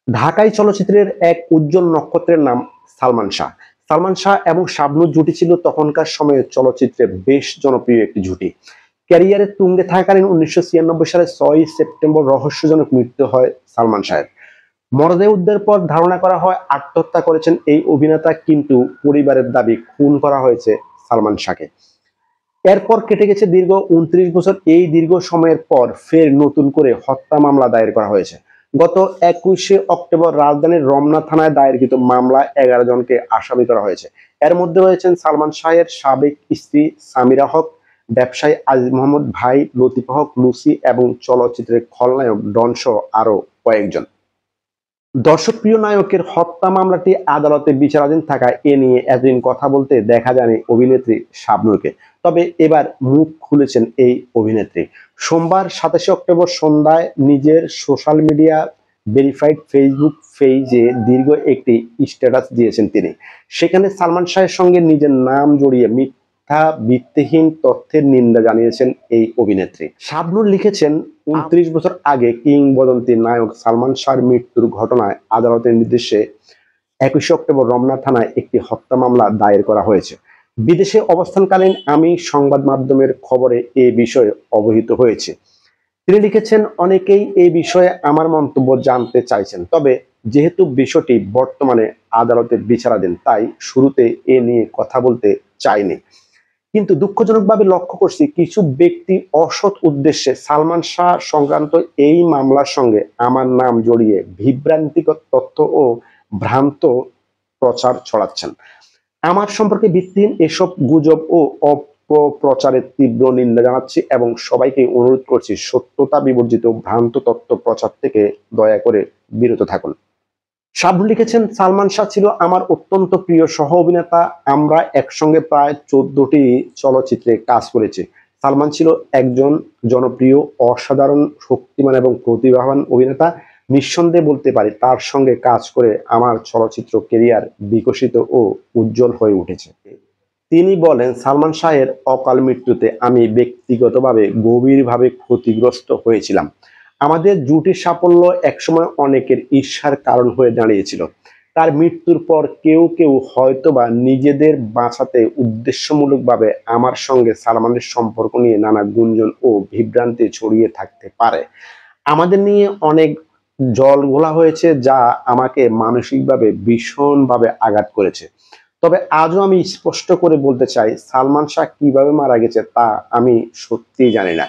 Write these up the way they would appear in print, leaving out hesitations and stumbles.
ঢাকাই চলচ্চিত্রের এক উজ্জ্বল নক্ষত্রের নাম সালমান শাহ। সালমান শাহ এবং শাবনূর জুটি ছিল তখনকার সময়ে চলচ্চিত্রে বেশ জনপ্রিয় একটি জুটি। ক্যারিয়ারের তুঙ্গে থাকাকালীন 1996 সালে 6 সেপ্টেম্বর রহস্যজনক মৃত্যু হয় সালমান শাহের। মরদেহ উদ্ধারের পর ধারণা করা হয় আত্মহত্যা করেছেন এই অভিনেতা, কিন্তু পরিবারের দাবি খুন করা হয়েছে সালমান শাহকে। এরপর কেটে গেছে দীর্ঘ 29 বছর। এই দীর্ঘ সময়ের পর ফের নতুন করে হত্যা মামলা দায়ের করা হয়েছে। গত 21শে অক্টোবর রাজধানীর রমনা থানায় দায়েরকৃত মামলায় 11 জনকে আসামি করা হয়েছে। এর মধ্যে রয়েছেন সালমান শাহের সাবেক স্ত্রী সামিরা হক, ব্যবসায়ী আজিজ মোহাম্মদ ভাই, লতিফা হক লুসি এবং চলচ্চিত্রের খলনায়ক ডন সহ আরো কয়েকজন। দর্শকপ্রিয় নায়কের হত্যা মামলাটি আদালতে বিচারাধীন থাকায় এ নিয়ে এতদিন কথা বলতে দেখা যায়নি অভিনেত্রী শাবনূরকে। তবে এবার মুখ খুলেছেন এই অভিনেত্রী। সোমবার 27 অক্টোবর সন্ধ্যায় নিজের সোশ্যাল মিডিয়া ভেরিফাইড ফেসবুক পেজে দীর্ঘ একটি স্ট্যাটাস দিয়েছেন তিনি। সেখানে সালমান শাহের সঙ্গে নিজের নাম জড়িয়ে মিথ্যা ভিত্তিহীন তথ্যের নিন্দা জানিয়েছেন এই অভিনেত্রী। শাবনূর লিখেছেন, 29 বছর আগে কিংবদন্তি নায়ক সালমান শাহর মৃত্যুর ঘটনায় আদালতের নির্দেশে 21 অক্টোবর রমনা থানায় একটি হত্যা মামলা দায়ের করা হয়েছে। বিদেশে অবস্থানকালীন আমি সংবাদ মাধ্যমের খবরে এ বিষয়ে অবহিত হয়েছে। তিনি লিখেছেন, অনেকেই এই বিষয়ে আমার মন্তব্য জানতে চাইছেন, তবে যেহেতু বিষয়টি বর্তমানে আদালতের বিচারাধীন তাই শুরুতে এ নিয়ে কথা বলতে চাইনি। কিন্তু দুঃখজনকভাবে লক্ষ্য করছি কিছু ব্যক্তি অসৎ উদ্দেশ্যে সালমান শাহ সংক্রান্ত এই মামলার সঙ্গে আমার নাম জড়িয়ে বিভ্রান্তিকর তথ্য ও ভ্রান্ত প্রচার ছড়াচ্ছেন। আমার সম্পর্কে ভিত্তিহীন এসব গুজব ও অপপ্রচারের তীব্র নিন্দা জানাচ্ছি এবং সবাইকে অনুরোধ করছি সত্যতা বিবর্জিত ভ্রান্ত তথ্য প্রচার থেকে দয়া করে বিরত থাকুন। শাবনূর লিখেছেন, সালমান শাহ ছিল আমার অত্যন্ত প্রিয় সহ অভিনেতা। আমরা একসঙ্গে প্রায় 14টি চলচ্চিত্রে কাজ করেছি। সালমান ছিল একজন জনপ্রিয়, অসাধারণ, শক্তিমান এবং প্রতিভাবান অভিনেতা। নিঃসন্দেহে বলতে পারি তার সঙ্গে কাজ করে আমার চলচ্চিত্র ক্যারিয়ার বিকশিত ও উজ্জ্বল হয়ে উঠেছে। তিনি বলেন, সালমান শাহের অকাল মৃত্যুতে আমি ব্যক্তিগতভাবে গভীরভাবে ক্ষতিগ্রস্ত হয়েছিলাম। আমাদের জুটির সাফল্য একসময় অনেকের ঈর্ষার কারণ হয়ে দাঁড়িয়েছিল। তার মৃত্যুর পর কেউ কেউ হয়তোবা নিজেদের বাঁচাতে উদ্দেশ্যমূলকভাবে আমার সঙ্গে সালমানের সম্পর্ক নিয়ে নানা গুঞ্জন ও বিভ্রান্তি ছড়িয়ে থাকতে পারে। আমাদের নিয়ে অনেক জল ঘোলা হয়েছে, যা আমাকে মানসিকভাবে ভীষণভাবে আঘাত করেছে। তবে আজও আমি স্পষ্ট করে বলতে চাই, সালমান শাহ কিভাবে মারা গেছে তা আমি সত্যিই জানি না।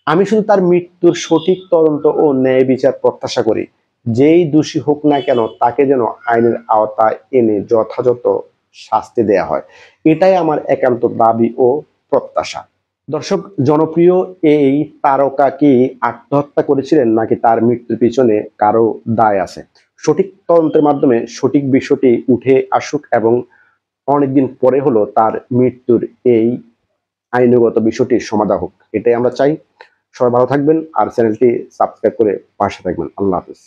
আমি শুধু তার মৃত্যুর সঠিক তদন্ত ও ন্যায় বিচার প্রত্যাশা করি। যেই দোষী হোক না কেন তাকে যেন আইনের আওতায় এনে যথাযথ শাস্তি দেয়া হয়, এটাই আমার একান্ত দাবি ও প্রত্যাশা। দর্শক, জনপ্রিয় এই তারকা কি আত্মহত্যা করেছিলেন নাকি তার মৃত্যুর পিছনে কারো দায় আছে? সঠিক তদন্তের মাধ্যমে সঠিক বিষয়টি উঠে আসুক এবং অনেকদিন পরে হলো তার মৃত্যুর এই আইনগত বিষয়টির সমাধান হোক, এটাই আমরা চাই। সবাই ভালো থাকবেন আর চ্যানেলটি সাবস্ক্রাইব করে পাশে থাকবেন। আল্লাহ হাফিজ।